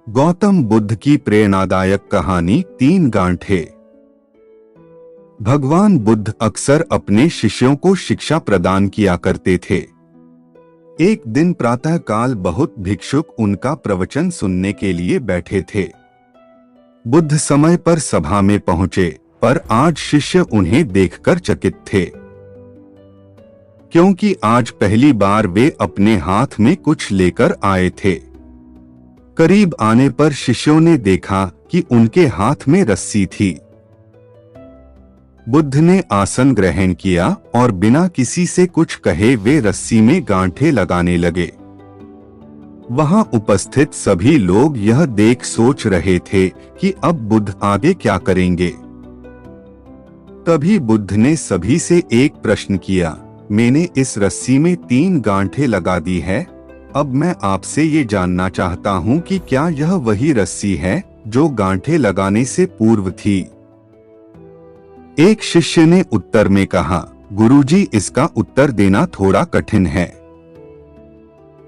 गौतम बुद्ध की प्रेरणादायक कहानी 3 गांठे। भगवान बुद्ध अक्सर अपने शिष्यों को शिक्षा प्रदान किया करते थे। एक दिन प्रातःकाल बहुत भिक्षुक उनका प्रवचन सुनने के लिए बैठे थे। बुद्ध समय पर सभा में पहुंचे, पर आज शिष्य उन्हें देखकर चकित थे, क्योंकि आज पहली बार वे अपने हाथ में कुछ लेकर आए थे। करीब आने पर शिष्यों ने देखा कि उनके हाथ में रस्सी थी। बुद्ध ने आसन ग्रहण किया और बिना किसी से कुछ कहे वे रस्सी में गांठे लगाने लगे। वहां उपस्थित सभी लोग यह देख सोच रहे थे कि अब बुद्ध आगे क्या करेंगे। तभी बुद्ध ने सभी से एक प्रश्न किया, मैंने इस रस्सी में 3 गांठे लगा दी है। अब मैं आपसे ये जानना चाहता हूँ कि क्या यह वही रस्सी है जो गांठे लगाने से पूर्व थी। एक शिष्य ने उत्तर में कहा, गुरुजी, इसका उत्तर देना थोड़ा कठिन है।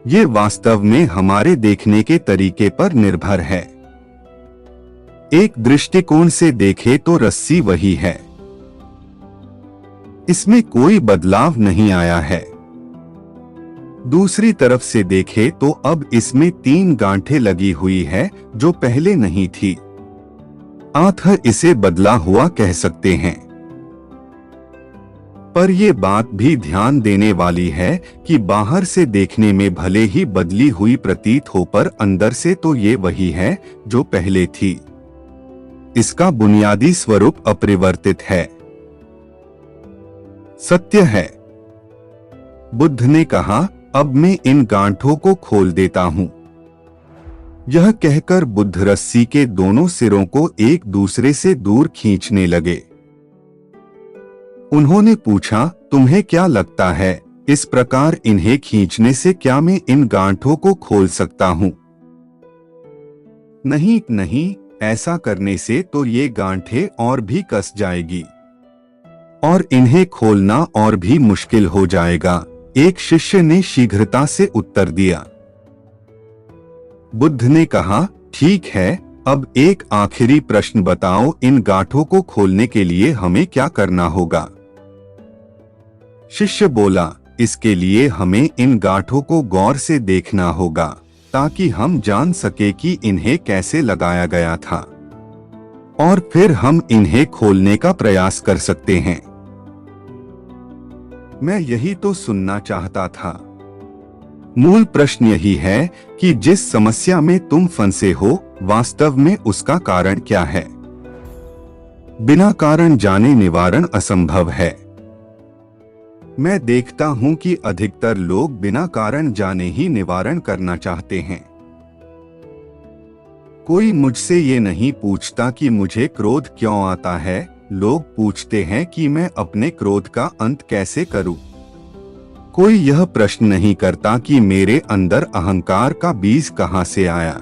ये वास्तव में हमारे देखने के तरीके पर निर्भर है। एक दृष्टिकोण से देखे तो रस्सी वही है, इसमें कोई बदलाव नहीं आया है। दूसरी तरफ से देखे तो अब इसमें 3 गांठे लगी हुई है जो पहले नहीं थी। अतः इसे बदला हुआ कह सकते हैं। पर यह बात भी ध्यान देने वाली है कि बाहर से देखने में भले ही बदली हुई प्रतीत हो, पर अंदर से तो ये वही है जो पहले थी। इसका बुनियादी स्वरूप अपरिवर्तित है, सत्य है। बुद्ध ने कहा, अब मैं इन गांठों को खोल देता हूं। यह कहकर बुद्ध रस्सी के दोनों सिरों को एक दूसरे से दूर खींचने लगे। उन्होंने पूछा, तुम्हें क्या लगता है, इस प्रकार इन्हें खींचने से क्या मैं इन गांठों को खोल सकता हूं? नहीं नहीं, ऐसा करने से तो ये गांठें और भी कस जाएगी और इन्हें खोलना और भी मुश्किल हो जाएगा। एक शिष्य ने शीघ्रता से उत्तर दिया। बुद्ध ने कहा, ठीक है, अब एक आखिरी प्रश्न बताओ, इन गांठों को खोलने के लिए हमें क्या करना होगा? शिष्य बोला, इसके लिए हमें इन गांठों को गौर से देखना होगा ताकि हम जान सके कि इन्हें कैसे लगाया गया था, और फिर हम इन्हें खोलने का प्रयास कर सकते हैं। मैं यही तो सुनना चाहता था। मूल प्रश्न यही है कि जिस समस्या में तुम फंसे हो, वास्तव में उसका कारण क्या है? बिना कारण जाने निवारण असंभव है। मैं देखता हूं कि अधिकतर लोग बिना कारण जाने ही निवारण करना चाहते हैं। कोई मुझसे ये नहीं पूछता कि मुझे क्रोध क्यों आता है, लोग पूछते हैं कि मैं अपने क्रोध का अंत कैसे करूं। कोई यह प्रश्न नहीं करता कि मेरे अंदर अहंकार का बीज कहां से आया।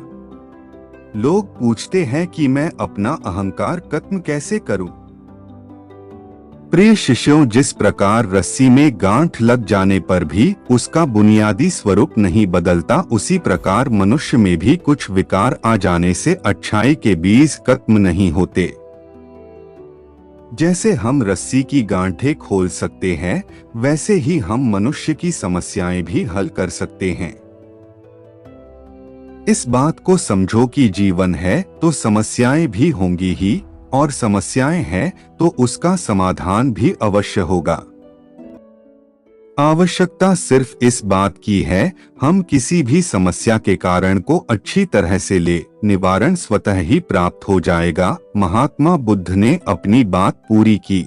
लोग पूछते हैं कि मैं अपना अहंकार खत्म कैसे करूं। प्रिय शिष्यों, जिस प्रकार रस्सी में गांठ लग जाने पर भी उसका बुनियादी स्वरूप नहीं बदलता, उसी प्रकार मनुष्य में भी कुछ विकार आ जाने से अच्छाई के बीज खत्म नहीं होते। जैसे हम रस्सी की गांठें खोल सकते हैं, वैसे ही हम मनुष्य की समस्याएं भी हल कर सकते हैं। इस बात को समझो कि जीवन है तो समस्याएं भी होंगी ही, और समस्याएं हैं तो उसका समाधान भी अवश्य होगा। आवश्यकता सिर्फ इस बात की है, हम किसी भी समस्या के कारण को अच्छी तरह से ले, निवारण स्वतः ही प्राप्त हो जाएगा। महात्मा बुद्ध ने अपनी बात पूरी की।